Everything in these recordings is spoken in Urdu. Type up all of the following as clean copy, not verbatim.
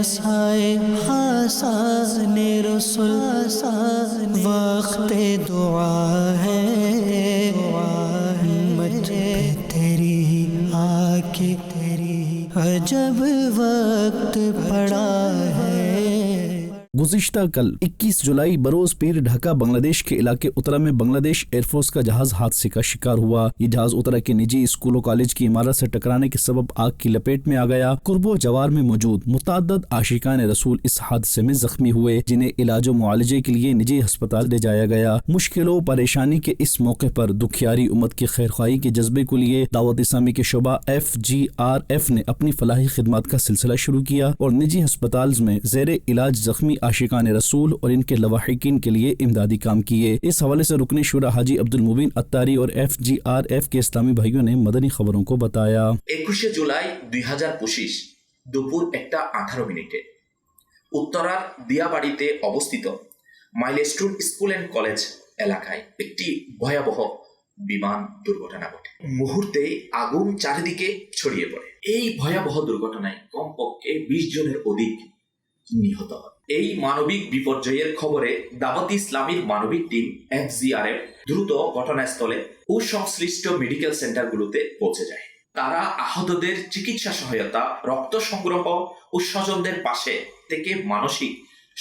مسائے حسن رسول وقت دعا ہے مجھے تیری آ کے تیری عجب وقت پڑا ہے۔ گزشتہ کل 21 جولائی بروز پیر ڈھاکہ بنگلہ دیش کے علاقے اترا میں بنگلہ دیش ایئر فورس کا جہاز حادثے کا شکار ہوا۔ یہ جہاز اترا کے نجی اسکول و کالج کی عمارت سے ٹکرانے کے سبب آگ کی لپیٹ میں آ گیا۔ قرب و جوار میں موجود متعدد عاشقان رسول اس حادثے میں زخمی ہوئے، جنہیں علاج و معالجے کے لیے نجی ہسپتال لے جایا گیا۔ مشکل و پریشانی کے اس موقع پر دکھیاری امت کی خیرخواہی کے جذبے کو لیے دعوت اسلامی کے شعبہ FGRF نے اپنی فلاحی خدمات کا سلسلہ شروع کیا اور نجی ہسپتال میں زیر علاج زخمی عاشقان رسول اور ان کے لواحقین کے لیے امدادی کام کیے۔ اس حوالے سے رکن شورا حاجی عبد المبین اتاری اور FGRF کے اسلامی بھائیوں نے مدنی خبروں کو بتایا۔ 21 জুলাই 2025 দুপুর 1:18 উত্তরার দিয়াবাড়িতে অবস্থিত মাইলস্টোন স্কুল অ্যান্ড কলেজ এলাকায় একটি ভয়াবহ বিমান দুর্ঘটনা ঘটে। মুহূর্তেই আগুন চারিদিকে ছড়িয়ে পড়ে। এই ভয়াবহ দুর্ঘটনায় কমপক্ষে 20 জনের অধিক নিহত হয়। এই মানবিক বিপর্যয়ের খবরে দাওয়াত ইসলামীর মানবিক টিম FGRF দ্রুত ঘটনাস্থলে ও সংশ্লিষ্ট মেডিকেল সেন্টারগুলোতে পৌঁছে যায়। তারা আহতদের চিকিৎসা সহায়তা, রক্ত সংগ্রহ ও স্বজনদের পাশে থেকে মানসিক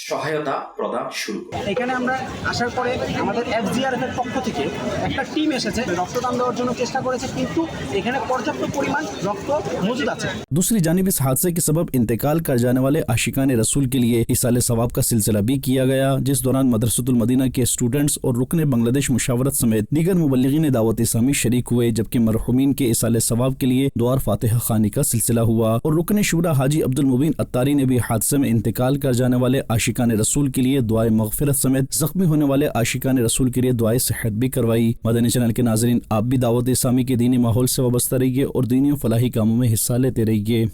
সহায়তা প্রদান শুরু করে। এখানে আমরা আসার পরে আমাদের FGRF এর পক্ষ থেকে একটা টিম এসেছে, রক্তদান দেওয়ার জন্য চেষ্টা করেছে, কিন্তু এখানে পর্যাপ্ত পরিমাণ রক্ত মজুদ আছে। دوسری جانب اس حادثے کے سبب انتقال کر جانے والے عاشقان رسول کے لیے ایصال ثواب کا سلسلہ بھی کیا گیا، جس دوران مدرسۃ المدینہ کے اسٹوڈنٹس اور رکن بنگلہ دیش مشاورت سمیت دیگر مبلغین دعوت اسلامی شریک ہوئے، جبکہ مرحومین کے ایصال ثواب کے لیے دعا فاتحہ خوانی کا سلسلہ ہوا۔ اور رکن شورا حاجی عبد المبین اتاری نے بھی حادثے میں انتقال کر جانے والے عاشقان رسول کے لیے دعائے مغفرت سمیت زخمی ہونے والے عاشقان رسول کے لیے دعائے صحت بھی کروائی۔ مدنی چینل کے ناظرین، آپ بھی دعوت اسلامی کے دینی ماحول سے وابستہ رہیے اور دینی و فلاحی کاموں میں حصہ لیتے رہیے۔